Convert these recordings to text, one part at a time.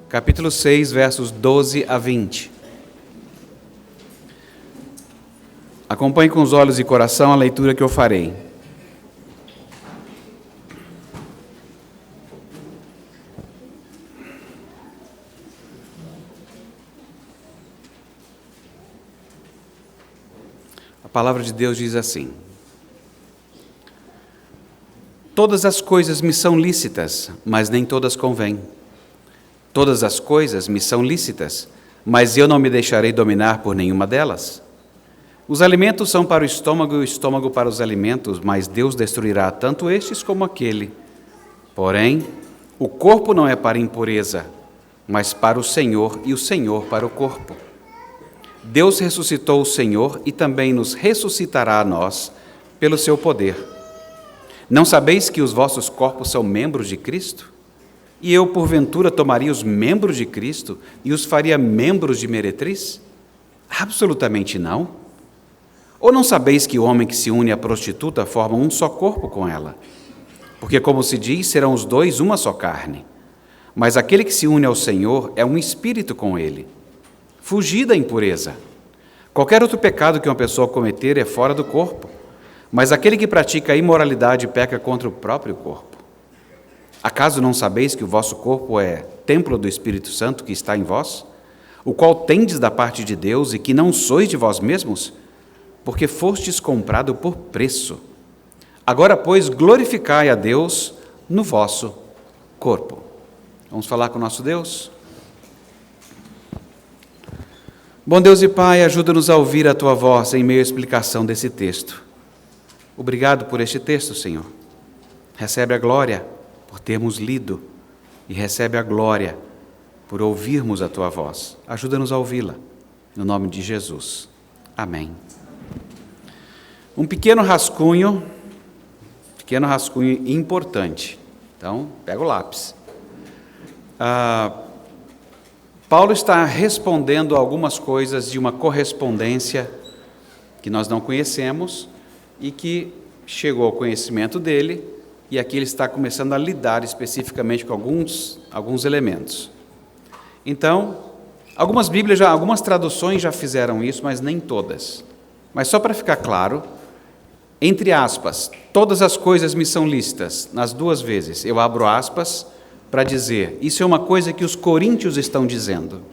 capítulo 6, versos 12 a 20. Acompanhe com os olhos e coração a leitura que eu farei. A palavra de Deus diz assim: Todas as coisas me são lícitas, mas nem todas convêm. Todas as coisas me são lícitas, mas eu não me deixarei dominar por nenhuma delas. Os alimentos são para o estômago e o estômago para os alimentos, mas Deus destruirá tanto estes como aquele. Porém, o corpo não é para impureza, mas para o Senhor, e o Senhor para o corpo. Deus ressuscitou o Senhor e também nos ressuscitará a nós pelo seu poder. Não sabeis que os vossos corpos são membros de Cristo? E eu, porventura, tomaria os membros de Cristo e os faria membros de meretriz? Absolutamente não. Ou não sabeis que o homem que se une à prostituta forma um só corpo com ela? Porque, como se diz, serão os dois uma só carne. Mas aquele que se une ao Senhor é um espírito com ele. Fugi da impureza. Qualquer outro pecado que uma pessoa cometer é fora do corpo, mas aquele que pratica a imoralidade peca contra o próprio corpo. Acaso não sabeis que o vosso corpo é templo do Espírito Santo que está em vós, o qual tendes da parte de Deus e que não sois de vós mesmos? Porque fostes comprado por preço. Agora, pois, glorificai a Deus no vosso corpo. Vamos falar com o nosso Deus? Bom Deus e Pai, ajuda-nos a ouvir a Tua voz em meio à explicação desse texto. Obrigado por este texto, Senhor. Recebe a glória por termos lido e recebe a glória por ouvirmos a Tua voz. Ajuda-nos a ouvi-la, no nome de Jesus. Amém. Um pequeno rascunho importante. Então, pega o lápis. Paulo está respondendo a algumas coisas de uma correspondência que nós não conhecemos e que chegou ao conhecimento dele, e aqui ele está começando a lidar especificamente com alguns elementos. Então, algumas traduções já fizeram isso, mas nem todas. Mas só para ficar claro, entre aspas, todas as coisas me são lícitas, nas duas vezes, eu abro aspas para dizer, isso é uma coisa que os coríntios estão dizendo.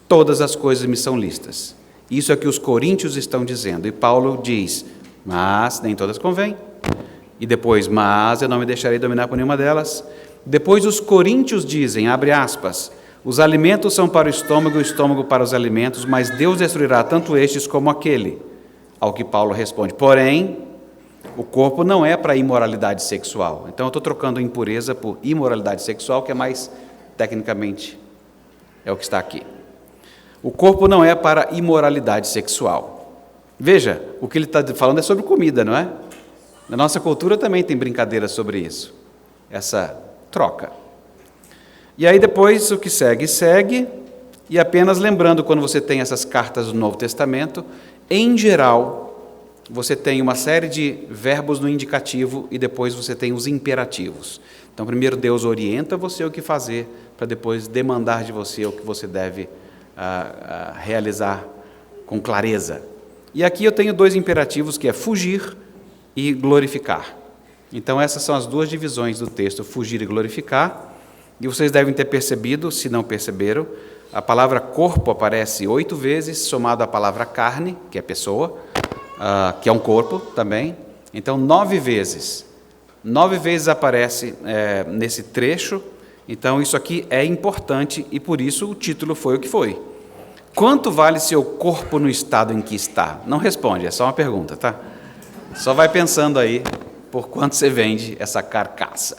Todas as coisas me são lícitas. Isso é que os coríntios estão dizendo. E Paulo diz, mas nem todas convêm. E depois, mas eu não me deixarei dominar por nenhuma delas. Depois os coríntios dizem, abre aspas, os alimentos são para o estômago para os alimentos, mas Deus destruirá tanto estes como aquele. Ao que Paulo responde, porém, o corpo não é para imoralidade sexual. Então eu estou trocando impureza por imoralidade sexual, que é mais, tecnicamente, é o que está aqui. O corpo não é para imoralidade sexual. Veja, o que ele está falando é sobre comida, não é? Na nossa cultura também tem brincadeira sobre isso, essa troca. E aí depois o que segue, e apenas lembrando, quando você tem essas cartas do Novo Testamento, em geral, você tem uma série de verbos no indicativo e depois você tem os imperativos. Então, primeiro Deus orienta você o que fazer, para depois demandar de você o que você deve realizar com clareza. E aqui eu tenho dois imperativos, que é fugir e glorificar. Então, essas são as duas divisões do texto, fugir e glorificar. E vocês devem ter percebido, se não perceberam, a palavra corpo aparece 8 vezes, somado à palavra carne, que é pessoa, que é um corpo também. Então, 9 vezes. 9 vezes aparece nesse trecho. Então, isso aqui é importante e, por isso, o título foi o que foi. Quanto vale seu corpo no estado em que está? Não responde, é só uma pergunta, tá? Só vai pensando aí por quanto você vende essa carcaça.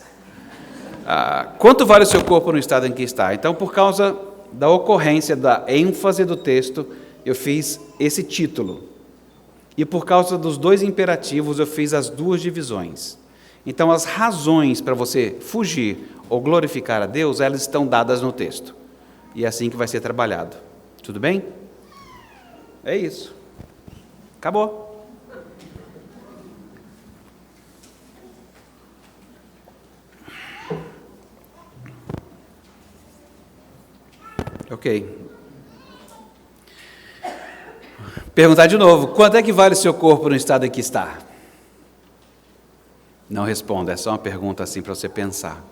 Quanto vale o seu corpo no estado em que está? Então, por causa da ocorrência, da ênfase do texto, eu fiz esse título. E por causa dos dois imperativos, eu fiz as duas divisões. Então, as razões para você fugir ou glorificar a Deus, elas estão dadas no texto. E é assim que vai ser trabalhado. Tudo bem? É isso. Acabou. Ok. Perguntar de novo, quanto é que vale o seu corpo no estado em que está? Não responda, é só uma pergunta assim para você pensar.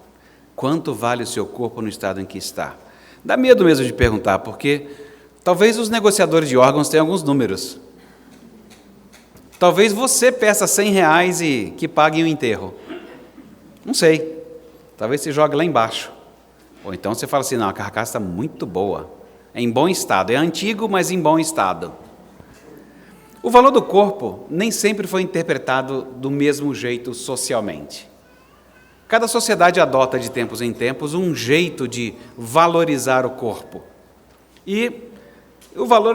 Quanto vale o seu corpo no estado em que está? Dá medo mesmo de perguntar, porque talvez os negociadores de órgãos tenham alguns números. Talvez você peça R$100 e que paguem o enterro. Não sei. Talvez você jogue lá embaixo. Ou então você fala assim, não, a carcaça está muito boa. É em bom estado. É antigo, mas em bom estado. O valor do corpo nem sempre foi interpretado do mesmo jeito socialmente. Cada sociedade adota de tempos em tempos um jeito de valorizar o corpo. E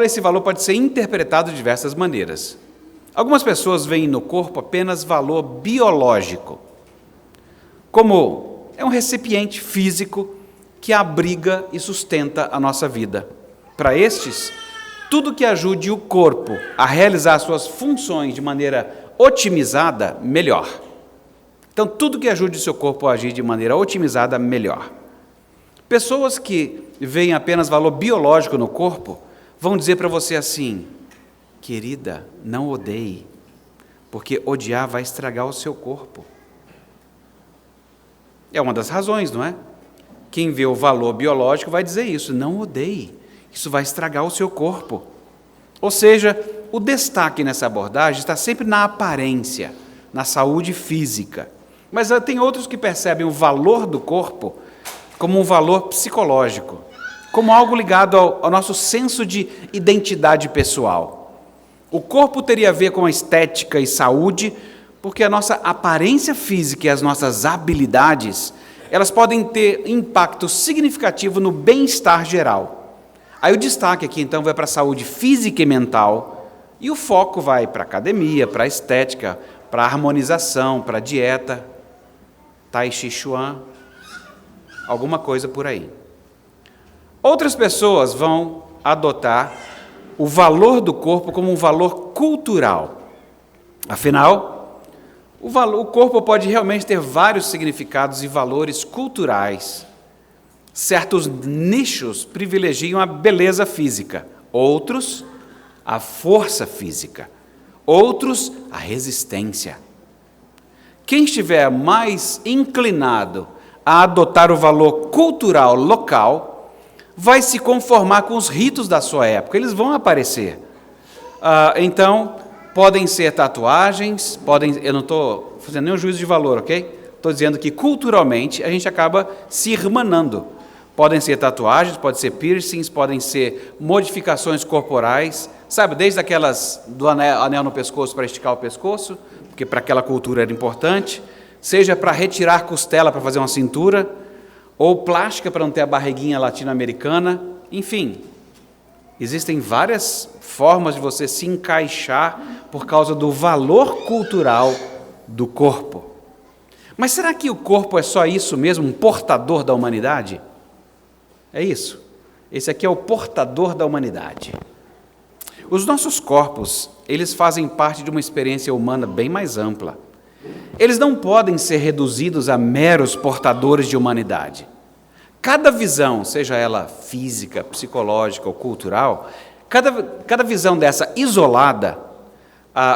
esse valor pode ser interpretado de diversas maneiras. Algumas pessoas veem no corpo apenas valor biológico, como é um recipiente físico que abriga e sustenta a nossa vida. Para estes, tudo que ajude o corpo a realizar suas funções de maneira otimizada, melhor. Então, tudo que ajude o seu corpo a agir de maneira otimizada, melhor. Pessoas que veem apenas valor biológico no corpo, vão dizer para você assim, querida, não odeie, porque odiar vai estragar o seu corpo. É uma das razões, não é? Quem vê o valor biológico vai dizer isso, não odeie, isso vai estragar o seu corpo. Ou seja, o destaque nessa abordagem está sempre na aparência, na saúde física. Mas tem outros que percebem o valor do corpo como um valor psicológico, como algo ligado ao nosso senso de identidade pessoal. O corpo teria a ver com a estética e saúde, porque a nossa aparência física e as nossas habilidades, elas podem ter impacto significativo no bem-estar geral. Aí o destaque aqui, então, vai para a saúde física e mental, e o foco vai para a academia, para a estética, para a harmonização, para a dieta, Tai Chi Chuan, alguma coisa por aí. Outras pessoas vão adotar o valor do corpo como um valor cultural. Afinal, o corpo pode realmente ter vários significados e valores culturais. Certos nichos privilegiam a beleza física, outros a força física, outros a resistência. Quem estiver mais inclinado a adotar o valor cultural local, vai se conformar com os ritos da sua época, eles vão aparecer. Então, podem ser tatuagens, eu não estou fazendo nenhum juízo de valor, ok? Estou dizendo que culturalmente a gente acaba se irmanando. Podem ser tatuagens, podem ser piercings, podem ser modificações corporais, sabe, desde aquelas do anel no pescoço para esticar o pescoço, porque para aquela cultura era importante, seja para retirar costela para fazer uma cintura, ou plástica para não ter a barriguinha latino-americana, enfim. Existem várias formas de você se encaixar por causa do valor cultural do corpo. Mas será que o corpo é só isso mesmo, um portador da humanidade? É isso. Esse aqui é o portador da humanidade. Os nossos corpos, eles fazem parte de uma experiência humana bem mais ampla. Eles não podem ser reduzidos a meros portadores de humanidade. Cada visão, seja ela física, psicológica ou cultural, cada visão dessa isolada,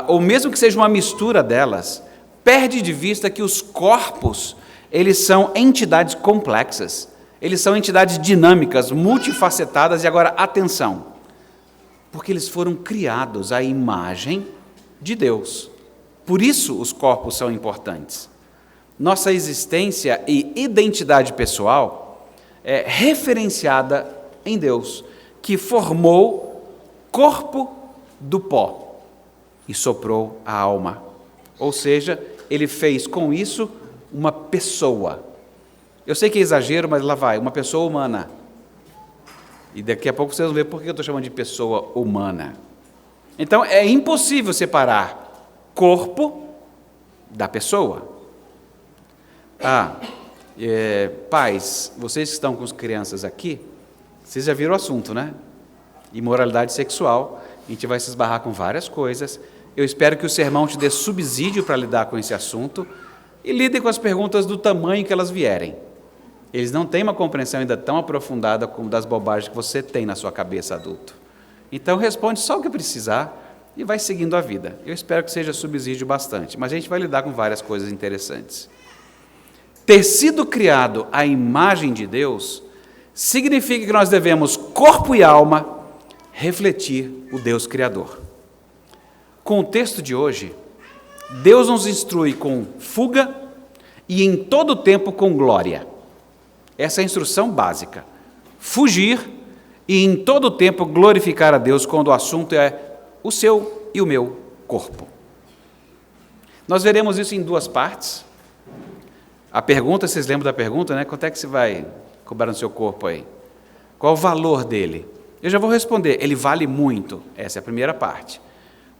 ou mesmo que seja uma mistura delas, perde de vista que os corpos, eles são entidades complexas, eles são entidades dinâmicas, multifacetadas, e agora, atenção, porque eles foram criados à imagem de Deus. Por isso os corpos são importantes. Nossa existência e identidade pessoal é referenciada em Deus, que formou corpo do pó e soprou a alma. Ou seja, ele fez com isso uma pessoa. Eu sei que é exagero, mas lá vai, uma pessoa humana. E daqui a pouco vocês vão ver por que eu estou chamando de pessoa humana. Então, é impossível separar corpo da pessoa. Pais, vocês que estão com as crianças aqui, vocês já viram o assunto, né? Imoralidade sexual, a gente vai se esbarrar com várias coisas. Eu espero que o sermão te dê subsídio para lidar com esse assunto e lidem com as perguntas do tamanho que elas vierem. Eles não têm uma compreensão ainda tão aprofundada como das bobagens que você tem na sua cabeça adulto. Então responde só o que precisar e vai seguindo a vida. Eu espero que seja subsídio bastante, mas a gente vai lidar com várias coisas interessantes. Ter sido criado à imagem de Deus significa que nós devemos, corpo e alma, refletir o Deus Criador. Com o texto de hoje, Deus nos instrui com fuga e em todo tempo com glória. Essa é a instrução básica. Fugir e em todo tempo glorificar a Deus quando o assunto é o seu e o meu corpo. Nós veremos isso em duas partes. A pergunta, vocês lembram da pergunta, né? Quanto é que você vai cobrar no seu corpo aí? Qual o valor dele? Eu já vou responder, ele vale muito. Essa é a primeira parte.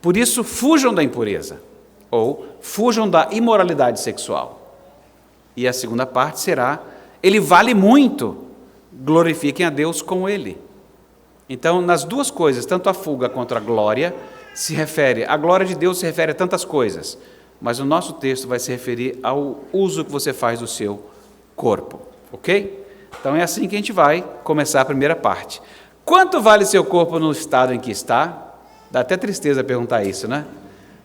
Por isso, fujam da impureza, ou fujam da imoralidade sexual. E a segunda parte será, ele vale muito, glorifiquem a Deus com ele. Então, nas duas coisas, tanto a fuga quanto a glória, a glória de Deus se refere a tantas coisas, mas o nosso texto vai se referir ao uso que você faz do seu corpo, ok? Então é assim que a gente vai começar a primeira parte. Quanto vale seu corpo no estado em que está? Dá até tristeza perguntar isso, né?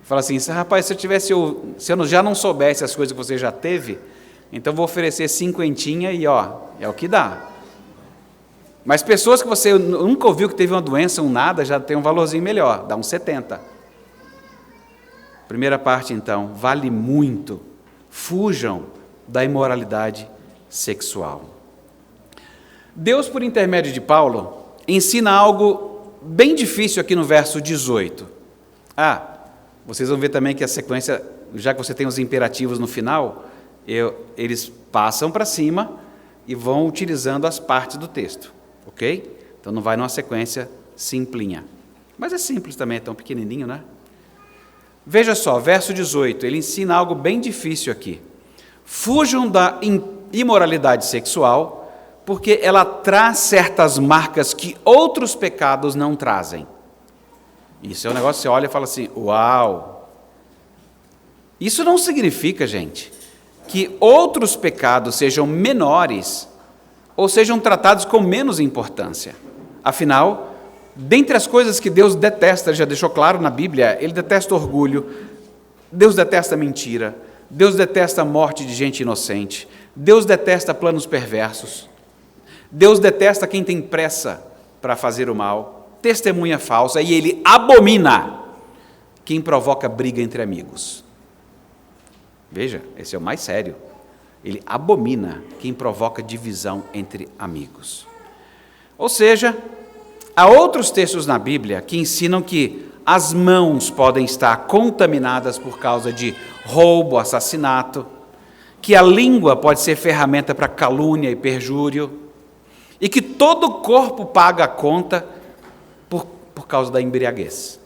Fala assim, rapaz, se eu já não soubesse as coisas que você já teve, então vou oferecer 50 e é o que dá. Mas pessoas que você nunca ouviu que teve uma doença, nada, já tem um valorzinho melhor, dá uns 70. Primeira parte, então, vale muito. Fujam da imoralidade sexual. Deus, por intermédio de Paulo, ensina algo bem difícil aqui no verso 18. Vocês vão ver também que a sequência, já que você tem os imperativos no final, eles passam para cima e vão utilizando as partes do texto, ok? Então não vai numa sequência simplinha. Mas é simples também, é tão pequenininho, né? Veja só, verso 18, ele ensina algo bem difícil aqui. Fujam da imoralidade sexual, porque ela traz certas marcas que outros pecados não trazem. Isso é um negócio que você olha e fala assim, uau! Isso não significa, gente, que outros pecados sejam menores ou sejam tratados com menos importância. Afinal, dentre as coisas que Deus detesta, ele já deixou claro na Bíblia, ele detesta orgulho, Deus detesta mentira, Deus detesta a morte de gente inocente, Deus detesta planos perversos, Deus detesta quem tem pressa para fazer o mal, testemunha falsa, e ele abomina quem provoca briga entre amigos. Veja, esse é o mais sério. Ele abomina quem provoca divisão entre amigos. Ou seja, há outros textos na Bíblia que ensinam que as mãos podem estar contaminadas por causa de roubo, assassinato, que a língua pode ser ferramenta para calúnia e perjúrio, e que todo o corpo paga a conta por causa da embriaguez.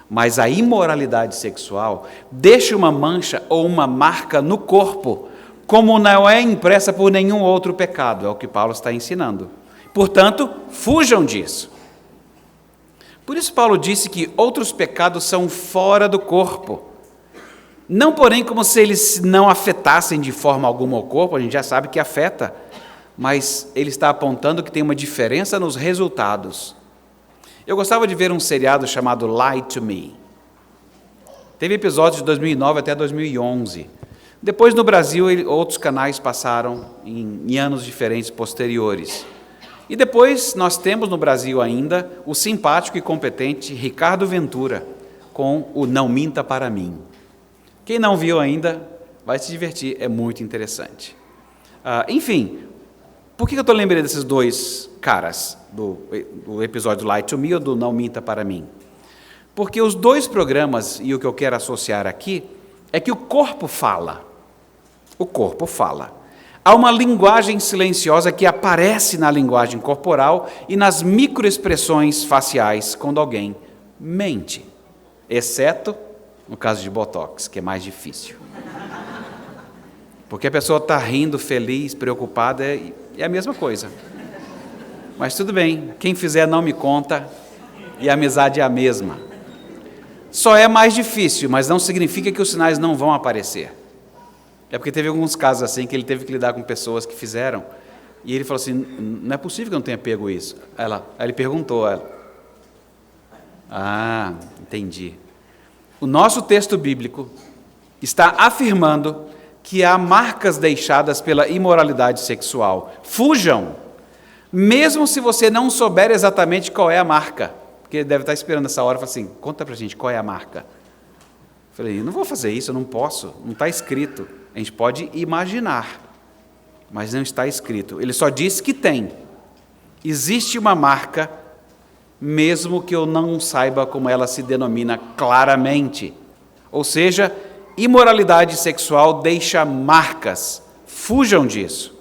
Mas a imoralidade sexual deixa uma mancha ou uma marca no corpo, como não é impressa por nenhum outro pecado, é o que Paulo está ensinando. Portanto, fujam disso. Por isso Paulo disse que outros pecados são fora do corpo. Não, porém, como se eles não afetassem de forma alguma o corpo, a gente já sabe que afeta, mas ele está apontando que tem uma diferença nos resultados. Eu gostava de ver um seriado chamado Lie to Me. Teve episódios de 2009 até 2011. Depois, no Brasil, outros canais passaram em anos diferentes posteriores. E depois, nós temos no Brasil ainda o simpático e competente Ricardo Ventura, com o Não Minta Para Mim. Quem não viu ainda, vai se divertir, é muito interessante. Enfim, por que eu estou lembrando desses dois caras, do episódio Lie to Me ou do Não Minta Para Mim? Porque os dois programas, e o que eu quero associar aqui, é que o corpo fala. O corpo fala. Há uma linguagem silenciosa que aparece na linguagem corporal e nas microexpressões faciais quando alguém mente. Exceto no caso de Botox, que é mais difícil. Porque a pessoa está rindo, feliz, preocupada, é a mesma coisa. Mas tudo bem, quem fizer não me conta, e a amizade é a mesma. Só é mais difícil, mas não significa que os sinais não vão aparecer. É porque teve alguns casos assim que ele teve que lidar com pessoas que fizeram, e ele falou assim, não é possível que eu não tenha pego isso. Aí ele perguntou a ela. Ah, entendi. O nosso texto bíblico está afirmando que há marcas deixadas pela imoralidade sexual. Fujam, mesmo se você não souber exatamente qual é a marca. Porque ele deve estar esperando essa hora e falar assim, conta pra gente qual é a marca. Eu falei, não vou fazer isso, eu não posso, não está escrito. A gente pode imaginar, mas não está escrito. Ele só diz que tem. Existe uma marca, mesmo que eu não saiba como ela se denomina claramente. Ou seja, imoralidade sexual deixa marcas. Fujam disso.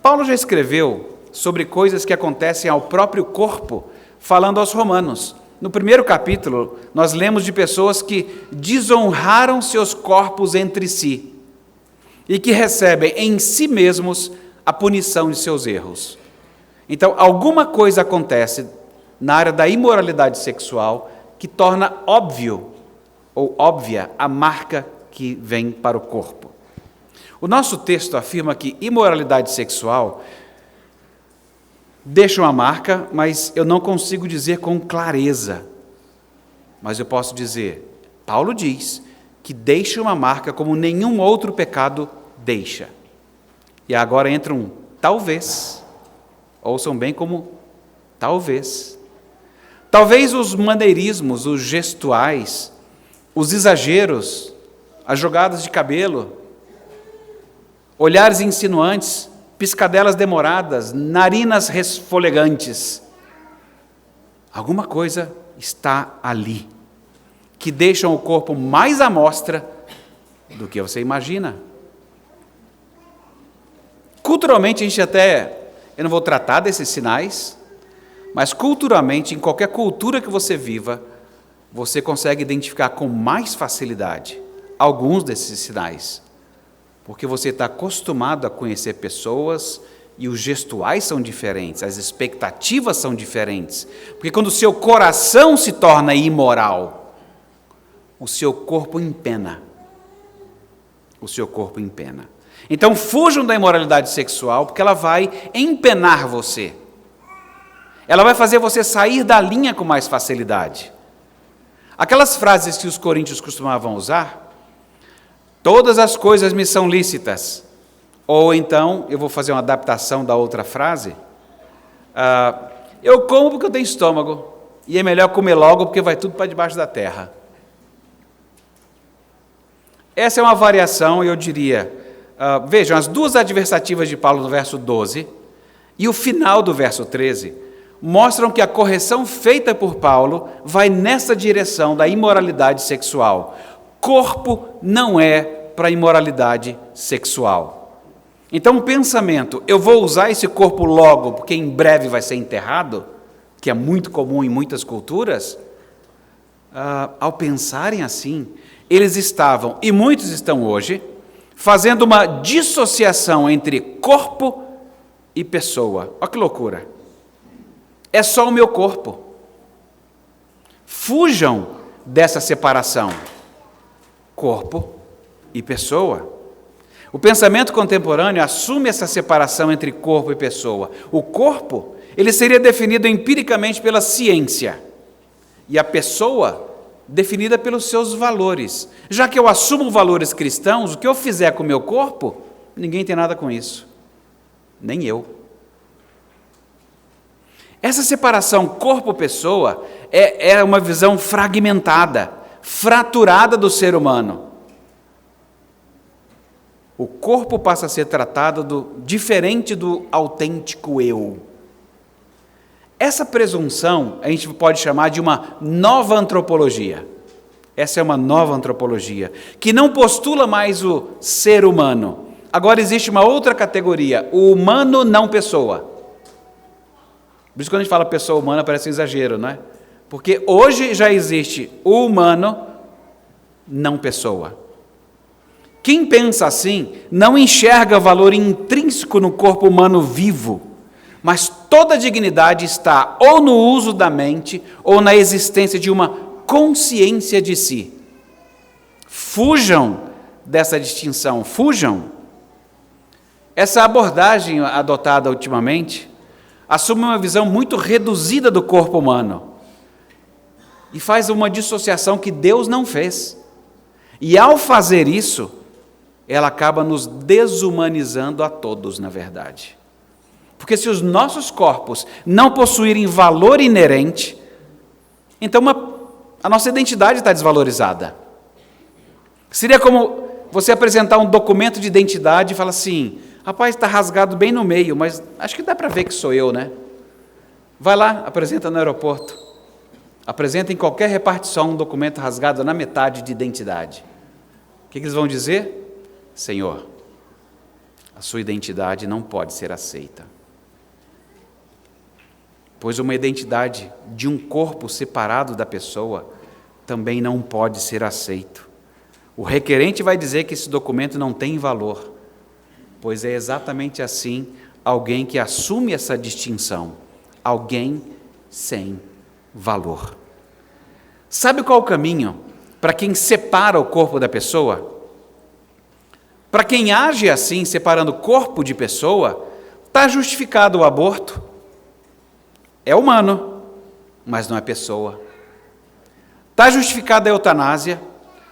Paulo já escreveu sobre coisas que acontecem ao próprio corpo, falando aos romanos. No primeiro capítulo, nós lemos de pessoas que desonraram seus corpos entre si e que recebem em si mesmos a punição de seus erros. Então, alguma coisa acontece na área da imoralidade sexual que torna óbvio ou óbvia a marca que vem para o corpo. O nosso texto afirma que imoralidade sexual deixa uma marca, mas eu não consigo dizer com clareza. Mas eu posso dizer, Paulo diz que deixa uma marca como nenhum outro pecado deixa. E agora entra um talvez. Ouçam bem como talvez. Talvez os maneirismos, os gestuais, os exageros, as jogadas de cabelo, olhares insinuantes, piscadelas demoradas, narinas resfolegantes. Alguma coisa está ali, que deixam o corpo mais à mostra do que você imagina. Culturalmente, a gente eu não vou tratar desses sinais, mas culturalmente, em qualquer cultura que você viva, você consegue identificar com mais facilidade alguns desses sinais, porque você está acostumado a conhecer pessoas e os gestuais são diferentes, as expectativas são diferentes, porque quando o seu coração se torna imoral, o seu corpo empena. O seu corpo empena. Então fujam da imoralidade sexual, porque ela vai empenar você. Ela vai fazer você sair da linha com mais facilidade. Aquelas frases que os coríntios costumavam usar, todas as coisas me são lícitas. Ou então, eu vou fazer uma adaptação da outra frase, eu como porque eu tenho estômago, e é melhor comer logo porque vai tudo para debaixo da terra. Essa é uma variação, eu diria, vejam, as duas adversativas de Paulo no verso 12 e o final do verso 13 mostram que a correção feita por Paulo vai nessa direção da imoralidade sexual. Corpo não é para imoralidade sexual. Então o pensamento, eu vou usar esse corpo logo porque em breve vai ser enterrado, que é muito comum em muitas culturas, ao pensarem assim, eles estavam, e muitos estão hoje, fazendo uma dissociação entre corpo e pessoa. Olha que loucura. É só o meu corpo. Fujam dessa separação. Corpo e pessoa. O pensamento contemporâneo assume essa separação entre corpo e pessoa. O corpo, ele seria definido empiricamente pela ciência. E a pessoa, definida pelos seus valores. Já que eu assumo valores cristãos, o que eu fizer com o meu corpo, ninguém tem nada com isso. Nem eu. Essa separação corpo-pessoa é uma visão fragmentada, fraturada do ser humano. O corpo passa a ser tratado diferente do autêntico eu. Essa presunção a gente pode chamar de uma nova antropologia. Essa é uma nova antropologia, que não postula mais o ser humano. Agora existe uma outra categoria, o humano não pessoa. Por isso quando a gente fala pessoa humana parece um exagero, não é? Porque hoje já existe o humano não pessoa. Quem pensa assim não enxerga valor intrínseco no corpo humano vivo, mas toda a dignidade está ou no uso da mente ou na existência de uma consciência de si. Fujam dessa distinção, fujam. Essa abordagem adotada ultimamente assume uma visão muito reduzida do corpo humano e faz uma dissociação que Deus não fez. E ao fazer isso, ela acaba nos desumanizando a todos, na verdade. Porque se os nossos corpos não possuírem valor inerente, então a nossa identidade está desvalorizada. Seria como você apresentar um documento de identidade e falar assim: rapaz, está rasgado bem no meio, mas acho que dá para ver que sou eu, né? Vai lá, apresenta no aeroporto. Apresenta em qualquer repartição um documento rasgado na metade de identidade. O que eles vão dizer? Senhor, a sua identidade não pode ser aceita. Pois uma identidade de um corpo separado da pessoa também não pode ser aceito. O requerente vai dizer que esse documento não tem valor, pois é exatamente assim alguém que assume essa distinção, alguém sem valor. Sabe qual é o caminho para quem separa o corpo da pessoa? Para quem age assim, separando corpo de pessoa, está justificado o aborto. É humano, mas não é pessoa. Está justificada a eutanásia,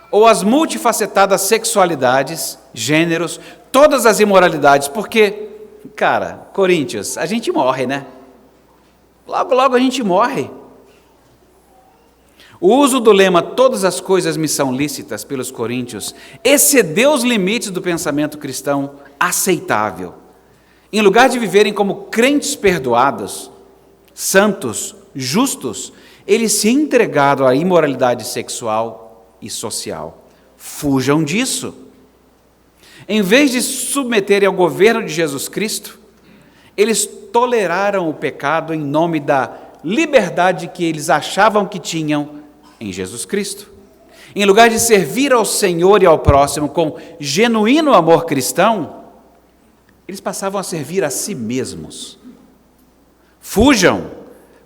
ou as multifacetadas sexualidades, gêneros, todas as imoralidades, porque, cara, Coríntios, a gente morre, né? Logo, logo a gente morre. O uso do lema "todas as coisas me são lícitas" pelos coríntios excedeu os limites do pensamento cristão aceitável. Em lugar de viverem como crentes perdoados, santos, justos, eles se entregaram à imoralidade sexual e social. Fujam disso. Em vez de se submeterem ao governo de Jesus Cristo, eles toleraram o pecado em nome da liberdade que eles achavam que tinham em Jesus Cristo. Em lugar de servir ao Senhor e ao próximo com genuíno amor cristão, eles passavam a servir a si mesmos. Fujam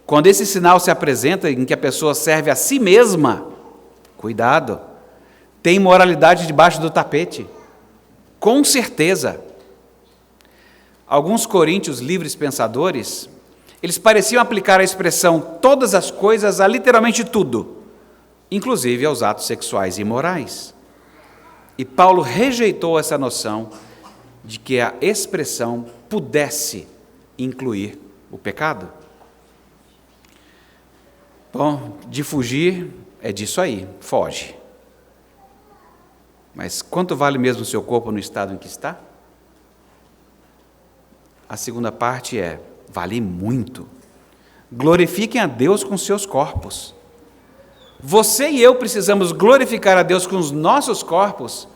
quando esse sinal se apresenta em que a pessoa serve a si mesma. Cuidado, tem imoralidade debaixo do tapete, com certeza. Alguns coríntios livres pensadores, eles pareciam aplicar a expressão "todas as coisas" a literalmente tudo, inclusive aos atos sexuais e imorais. E Paulo rejeitou essa noção de que a expressão pudesse incluir o pecado. Bom, de fugir é disso aí, foge. Mas quanto vale mesmo o seu corpo no estado em que está? A segunda parte é: vale muito. Glorifiquem a Deus com seus corpos. Você e eu precisamos glorificar a Deus com os nossos corpos,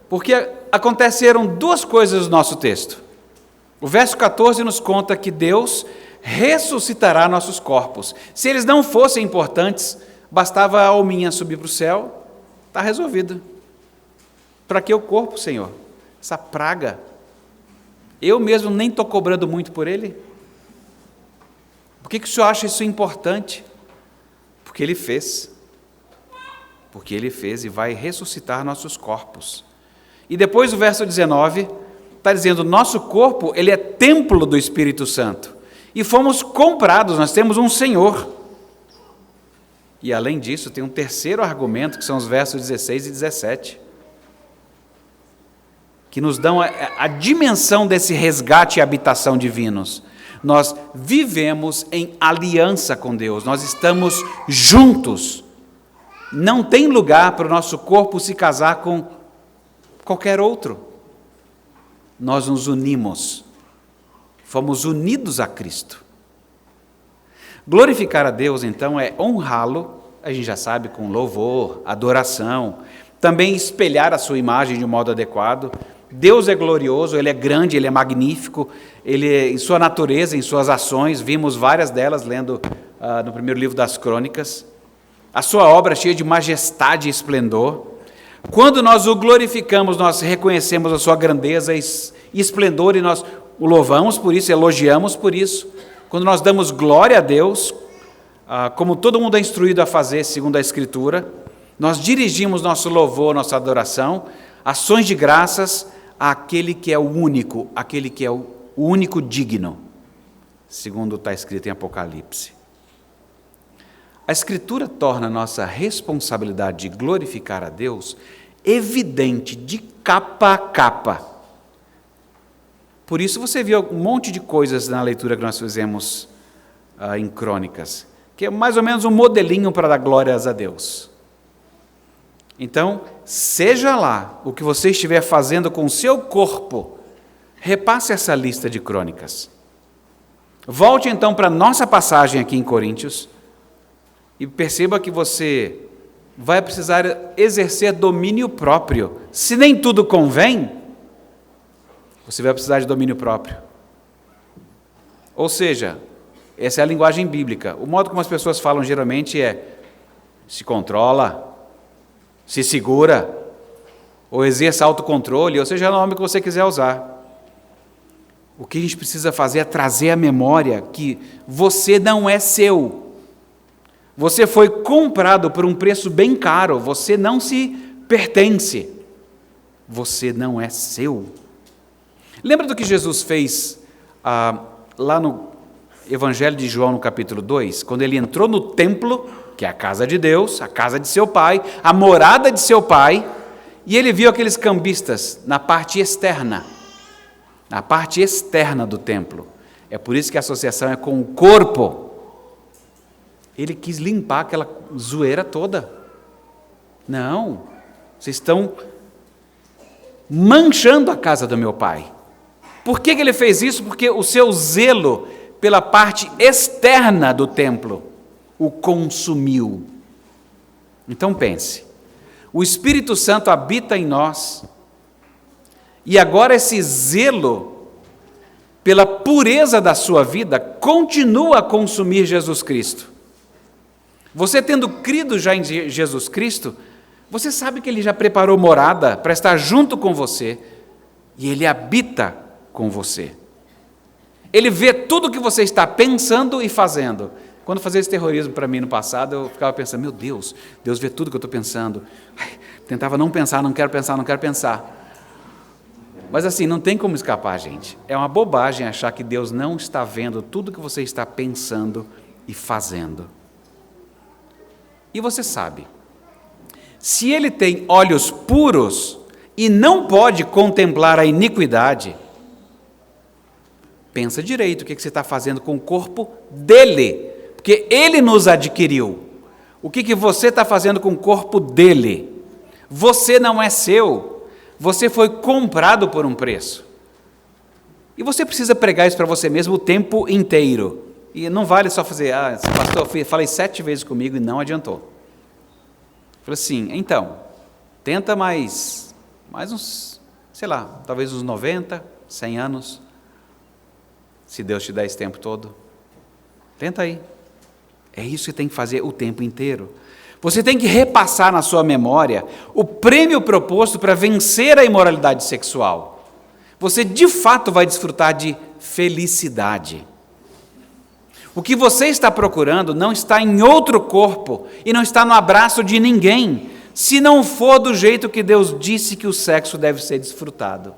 porque aconteceram duas coisas no nosso texto. O verso 14 nos conta que Deus ressuscitará nossos corpos. Se eles não fossem importantes, bastava a alminha subir para o céu, está resolvido. Para que o corpo, Senhor? Essa praga. Eu mesmo nem estou cobrando muito por ele. Por que o Senhor acha isso importante? Porque Ele fez. Porque Ele fez e vai ressuscitar nossos corpos. E depois o verso 19 está dizendo: nosso corpo, ele é templo do Espírito Santo. E fomos comprados, nós temos um Senhor. E além disso, tem um terceiro argumento, que são os versos 16 e 17, que nos dão a dimensão desse resgate e habitação divinos. Nós vivemos em aliança com Deus, nós estamos juntos. Não tem lugar para o nosso corpo se casar com qualquer outro. Nós nos unimos, fomos unidos a Cristo. Glorificar a Deus, então, é honrá-lo, a gente já sabe, com louvor, adoração, também espelhar a sua imagem de um modo adequado. Deus é glorioso, Ele é grande, Ele é magnífico, Ele, em sua natureza, em suas ações, vimos várias delas lendo no primeiro livro das Crônicas. A sua obra é cheia de majestade e esplendor. Quando nós o glorificamos, nós reconhecemos a sua grandeza e esplendor e nós o louvamos por isso, elogiamos por isso. Quando nós damos glória a Deus, como todo mundo é instruído a fazer segundo a Escritura, nós dirigimos nosso louvor, nossa adoração ações de graças àquele que é o único, aquele que é o único digno, segundo está escrito em Apocalipse. A Escritura torna a nossa responsabilidade de glorificar a Deus evidente de capa a capa. Por isso você viu um monte de coisas na leitura que nós fizemos em Crônicas, que é mais ou menos um modelinho para dar glórias a Deus. Então, seja lá o que você estiver fazendo com o seu corpo, repasse essa lista de Crônicas. Volte então para a nossa passagem aqui em Coríntios e perceba que você vai precisar exercer domínio próprio. Se nem tudo convém, você vai precisar de domínio próprio. Ou seja, essa é a linguagem bíblica. O modo como as pessoas falam geralmente é: se controla, se segura, ou exerça autocontrole, ou seja, o nome que você quiser usar. O que a gente precisa fazer é trazer à memória que você não é seu. Você foi comprado por um preço bem caro, você não se pertence. Você não é seu. Lembra do que Jesus fez lá no Evangelho de João, no capítulo 2? Quando ele entrou no templo, que é a casa de Deus, a casa de seu pai, a morada de seu pai, e ele viu aqueles cambistas na parte externa do templo. É por isso que a associação é com o corpo. Ele quis limpar aquela zoeira toda. Não, vocês estão manchando a casa do meu pai. Por que ele fez isso? Porque o seu zelo pela parte externa do templo o consumiu. Então pense, o Espírito Santo habita em nós, e agora esse zelo pela pureza da sua vida continua a consumir Jesus Cristo. Você tendo crido já em Jesus Cristo, você sabe que Ele já preparou morada para estar junto com você, e Ele habita com você. Ele vê tudo o que você está pensando e fazendo. Quando fazia esse terrorismo para mim no passado, eu ficava pensando: meu Deus, Deus vê tudo que eu estou pensando. Tentava não pensar, não quero pensar. Mas assim, não tem como escapar, gente. É uma bobagem achar que Deus não está vendo tudo que você está pensando e fazendo. E você sabe, se Ele tem olhos puros e não pode contemplar a iniquidade, pensa direito o que você está fazendo com o corpo dele, porque Ele nos adquiriu. O que você está fazendo com o corpo dele? Você não é seu, você foi comprado por um preço. E você precisa pregar isso para você mesmo o tempo inteiro. E não vale só fazer: pastor, eu falei 7 vezes comigo e não adiantou. Falei assim: então, tenta mais uns, sei lá, talvez uns 90, 100 anos, se Deus te dá esse tempo todo. Tenta aí. É isso que tem que fazer o tempo inteiro. Você tem que repassar na sua memória o prêmio proposto para vencer a imoralidade sexual. Você de fato vai desfrutar de felicidade. O que você está procurando não está em outro corpo e não está no abraço de ninguém, se não for do jeito que Deus disse que o sexo deve ser desfrutado,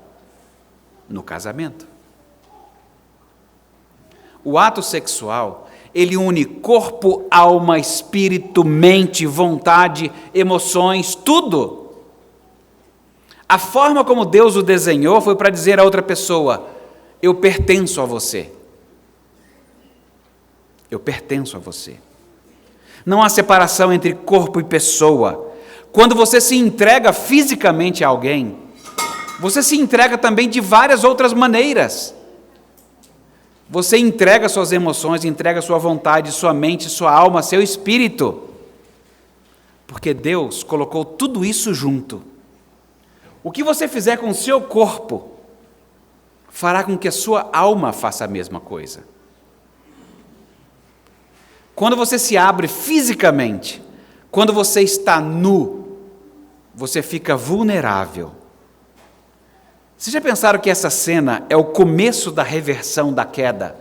no casamento. O ato sexual, ele une corpo, alma, espírito, mente, vontade, emoções, tudo. A forma como Deus o desenhou foi para dizer a outra pessoa: eu pertenço a você. Eu pertenço a você. Não há separação entre corpo e pessoa. Quando você se entrega fisicamente a alguém, você se entrega também de várias outras maneiras. Você entrega suas emoções, entrega sua vontade, sua mente, sua alma, seu espírito. Porque Deus colocou tudo isso junto. O que você fizer com o seu corpo fará com que a sua alma faça a mesma coisa. Quando você se abre fisicamente, quando você está nu, você fica vulnerável. Vocês já pensaram que essa cena é o começo da reversão da queda?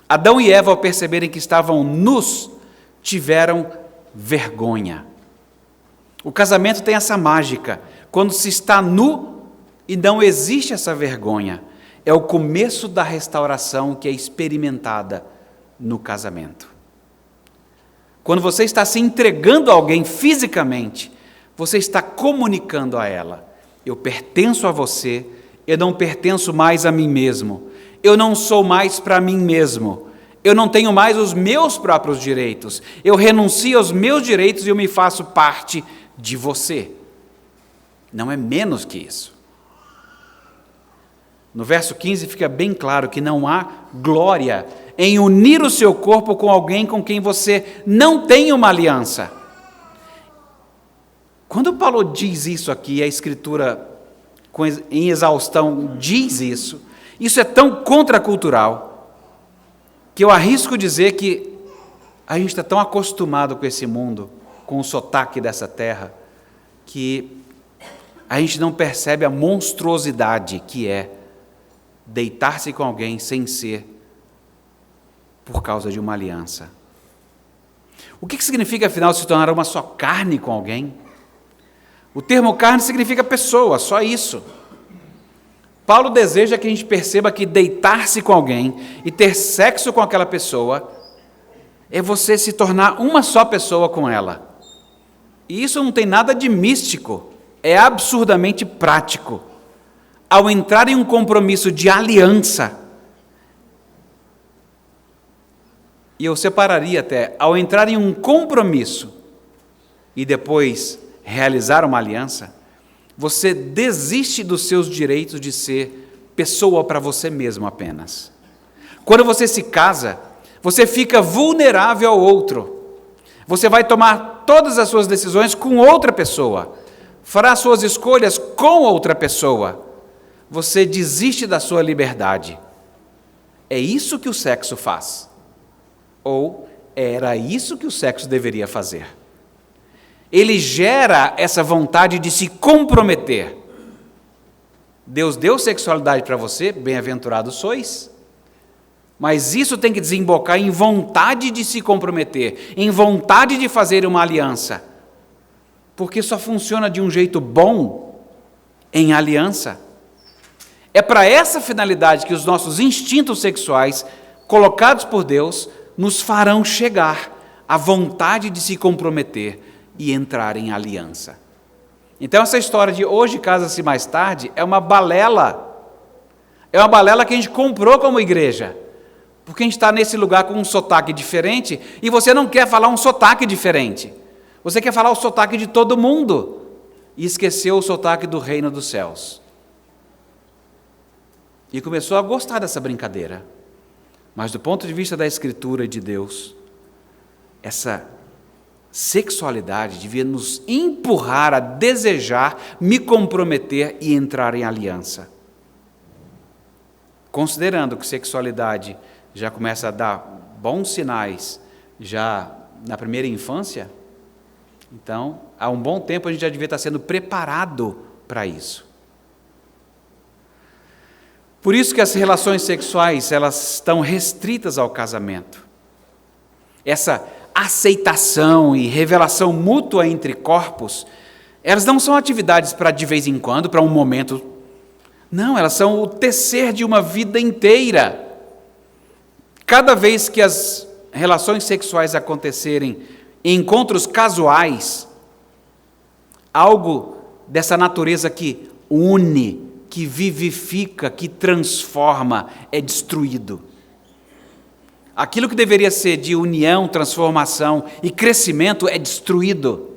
Adão e Eva, ao perceberem que estavam nus, tiveram vergonha. O casamento tem essa mágica. quando se está nu e não existe essa vergonha. É o começo da restauração que é experimentada no casamento. Quando você está se entregando a alguém fisicamente, você está comunicando a ela: eu pertenço a você, eu não pertenço mais a mim mesmo, eu não sou mais para mim mesmo, eu não tenho mais os meus próprios direitos, eu renuncio aos meus direitos e eu me faço parte de você. Não é menos que isso. No verso 15 fica bem claro que não há glória em unir o seu corpo com alguém com quem você não tem uma aliança. Quando Paulo diz isso aqui, a Escritura em exaustão diz isso é tão contracultural, que eu arrisco dizer que a gente está tão acostumado com esse mundo, com o sotaque dessa terra, que a gente não percebe a monstruosidade que é deitar-se com alguém sem ser por causa de uma aliança. O que significa, afinal, se tornar uma só carne com alguém? O termo carne significa pessoa, só isso. Paulo deseja que a gente perceba que deitar-se com alguém e ter sexo com aquela pessoa é você se tornar uma só pessoa com ela. E isso não tem nada de místico, é absurdamente prático. Ao entrar em um compromisso de aliança, e eu separaria até, ao entrar em um compromisso e depois realizar uma aliança, você desiste dos seus direitos de ser pessoa para você mesmo apenas. Quando você se casa, você fica vulnerável ao outro. Você vai tomar todas as suas decisões com outra pessoa, fará suas escolhas com outra pessoa. Você desiste da sua liberdade. É isso que o sexo faz. Ou era isso que o sexo deveria fazer. Ele gera essa vontade de se comprometer. Deus deu sexualidade para você, bem-aventurados sois, mas isso tem que desembocar em vontade de se comprometer, em vontade de fazer uma aliança, porque só funciona de um jeito bom em aliança. É para essa finalidade que os nossos instintos sexuais, colocados por Deus, nos farão chegar à vontade de se comprometer e entrar em aliança. Então essa história de hoje casa-se mais tarde é uma balela. É uma balela que a gente comprou como igreja. Porque a gente está nesse lugar com um sotaque diferente e você não quer falar um sotaque diferente. Você quer falar o sotaque de todo mundo e esqueceu o sotaque do reino dos céus. E começou a gostar dessa brincadeira. Mas do ponto de vista da Escritura e de Deus, essa sexualidade devia nos empurrar a desejar, me comprometer e entrar em aliança. Considerando que sexualidade já começa a dar bons sinais já na primeira infância, então, há um bom tempo a gente já devia estar sendo preparado para isso. Por isso que as relações sexuais, elas estão restritas ao casamento. Essa aceitação e revelação mútua entre corpos, elas não são atividades para de vez em quando, para um momento. Não, elas são o tecer de uma vida inteira. Cada vez que as relações sexuais acontecerem em encontros casuais, algo dessa natureza que une, que vivifica, que transforma, é destruído. Aquilo que deveria ser de união, transformação e crescimento é destruído.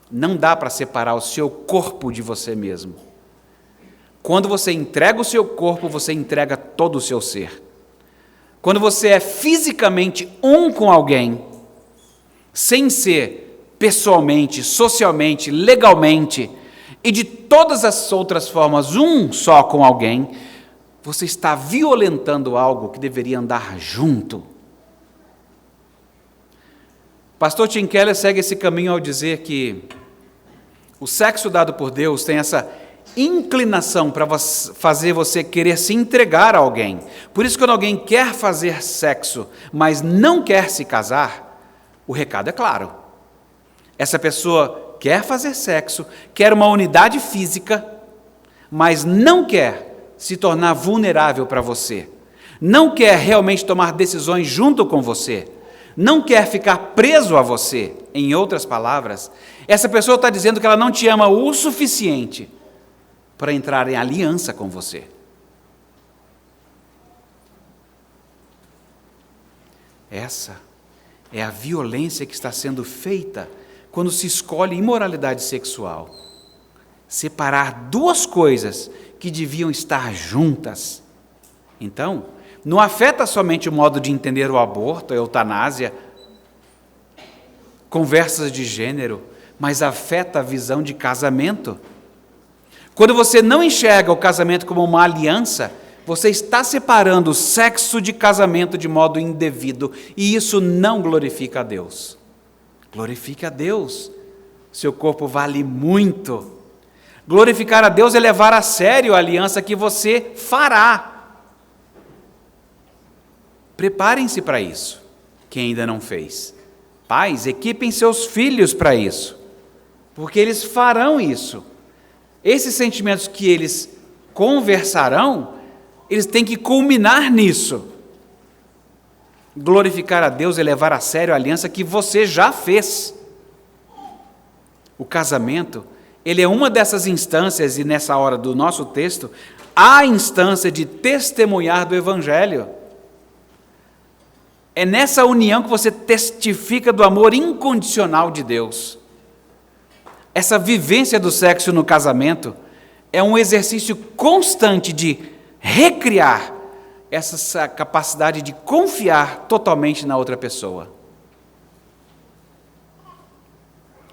Não dá para separar o seu corpo de você mesmo. Quando você entrega o seu corpo, você entrega todo o seu ser. Quando você é fisicamente um com alguém, sem ser pessoalmente, socialmente, legalmente, e de todas as outras formas um só com alguém, você está violentando algo que deveria andar junto. Pastor Tim Keller segue esse caminho ao dizer que o sexo dado por Deus tem essa inclinação para fazer você querer se entregar a alguém. Por isso, quando alguém quer fazer sexo, mas não quer se casar, o recado é claro. Essa pessoa quer fazer sexo, quer uma unidade física, mas não quer se tornar vulnerável para você, não quer realmente tomar decisões junto com você, não quer ficar preso a você, em outras palavras, essa pessoa está dizendo que ela não te ama o suficiente para entrar em aliança com você. Essa é a violência que está sendo feita quando se escolhe imoralidade sexual. Separar duas coisas que deviam estar juntas. Então, não afeta somente o modo de entender o aborto, a eutanásia, conversas de gênero, mas afeta a visão de casamento. Quando você não enxerga o casamento como uma aliança, você está separando o sexo de casamento de modo indevido, e isso não glorifica a Deus. Glorifica a Deus. Seu corpo vale muito. Glorificar a Deus é levar a sério a aliança que você fará. Preparem-se para isso, quem ainda não fez. Pais, equipem seus filhos para isso, porque eles farão isso. Esses sentimentos que eles conversarão, eles têm que culminar nisso. Glorificar a Deus é levar a sério a aliança que você já fez. O casamento, ele é uma dessas instâncias, e nessa hora do nosso texto, a instância de testemunhar do Evangelho. É nessa união que você testifica do amor incondicional de Deus. Essa vivência do sexo no casamento é um exercício constante de recriar essa capacidade de confiar totalmente na outra pessoa.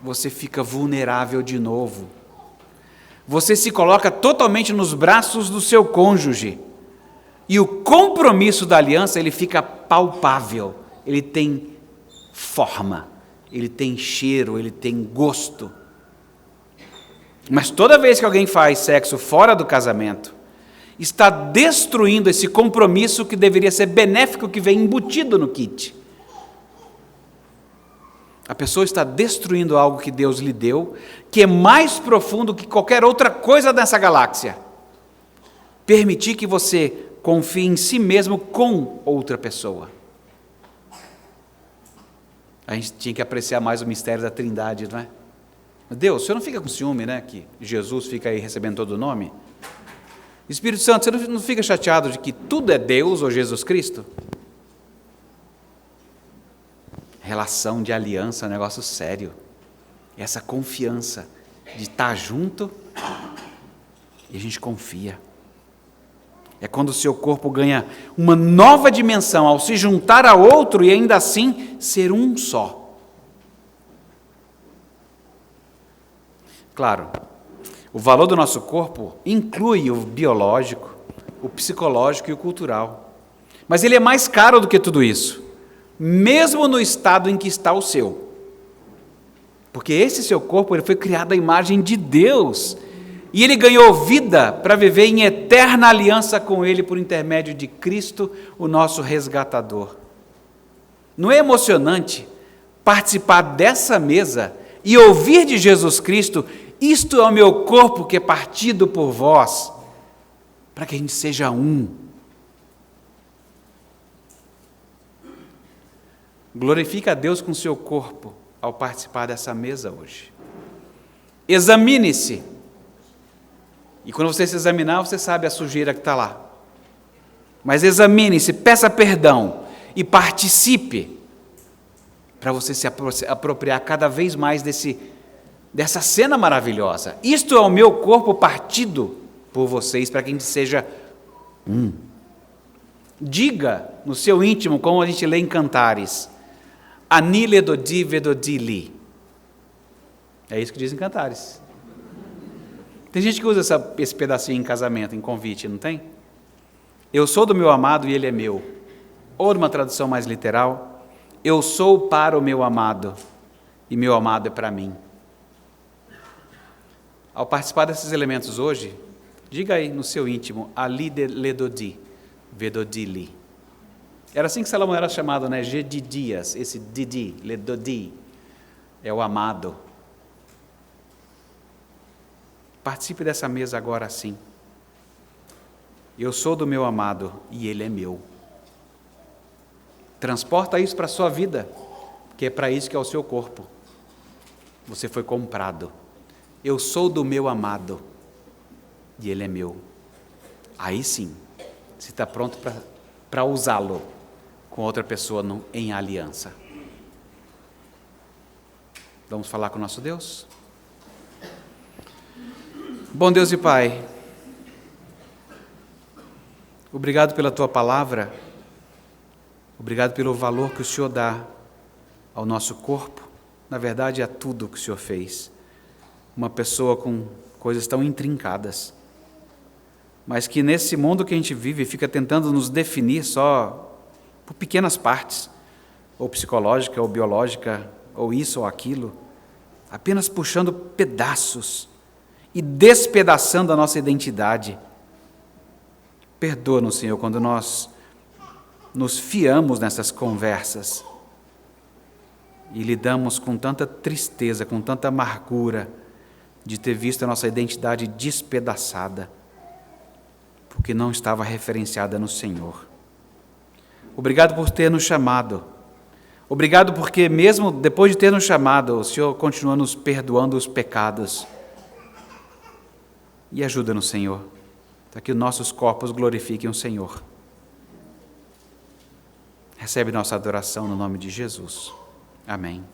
Você fica vulnerável de novo. Você se coloca totalmente nos braços do seu cônjuge. E o compromisso da aliança, ele fica palpável. Ele tem forma, ele tem cheiro, ele tem gosto. Mas toda vez que alguém faz sexo fora do casamento, está destruindo esse compromisso que deveria ser benéfico, que vem embutido no kit. A pessoa está destruindo algo que Deus lhe deu, que é mais profundo que qualquer outra coisa nessa galáxia. Permitir que você confie em si mesmo com outra pessoa. A gente tinha que apreciar mais o mistério da Trindade, não é? Deus, o Senhor não fica com ciúme, né? Que Jesus fica aí recebendo todo o nome? Espírito Santo, você não fica chateado de que tudo é Deus ou Jesus Cristo? Relação de aliança é um negócio sério. Essa confiança de estar junto e a gente confia. É quando o seu corpo ganha uma nova dimensão ao se juntar a outro e ainda assim ser um só. Claro, o valor do nosso corpo inclui o biológico, o psicológico e o cultural. Mas ele é mais caro do que tudo isso, mesmo no estado em que está o seu. Porque esse seu corpo ele foi criado à imagem de Deus. E ele ganhou vida para viver em eterna aliança com Ele por intermédio de Cristo, o nosso resgatador. Não é emocionante participar dessa mesa e ouvir de Jesus Cristo: isto é o meu corpo que é partido por vós, para que a gente seja um. Glorifica a Deus com o seu corpo ao participar dessa mesa hoje. Examine-se. E quando você se examinar, você sabe a sujeira que está lá. Mas examine-se, peça perdão e participe para você se apropriar cada vez mais dessa cena maravilhosa. Isto é o meu corpo partido por vocês, para que a gente seja um. Diga no seu íntimo, como a gente lê em Cantares, Ani ledodi vedodi li. É isso que diz em Cantares. Tem gente que usa esse pedacinho em casamento, em convite, não tem? Eu sou do meu amado e ele é meu. Ou numa tradução mais literal, eu sou para o meu amado e meu amado é para mim. Ao participar desses elementos hoje, diga aí no seu íntimo, Ali ledodi, vedodi li. Era assim que Salomão era chamado, né? Gedidias, esse didi, ledodi, é o amado. Participe dessa mesa agora sim. Eu sou do meu amado e ele é meu. Transporta isso para a sua vida, que é para isso que é o seu corpo. Você foi comprado. Eu sou do meu amado e ele é meu. Aí sim, você está pronto para usá-lo com outra pessoa em aliança. Vamos falar com o nosso Deus? Bom Deus e Pai, obrigado pela Tua palavra, obrigado pelo valor que o Senhor dá ao nosso corpo, na verdade a tudo que o Senhor fez. Uma pessoa com coisas tão intrincadas, mas que nesse mundo que a gente vive fica tentando nos definir só por pequenas partes, ou psicológica, ou biológica, ou isso ou aquilo, apenas puxando pedaços e despedaçando a nossa identidade. Perdoa-nos, Senhor, quando nós nos fiamos nessas conversas e lidamos com tanta tristeza, com tanta amargura de ter visto a nossa identidade despedaçada, porque não estava referenciada no Senhor. Obrigado por ter nos chamado. Obrigado porque mesmo depois de ter nos chamado, o Senhor continua nos perdoando os pecados. E ajuda-nos, Senhor, para que os nossos corpos glorifiquem o Senhor. Recebe nossa adoração no nome de Jesus. Amém.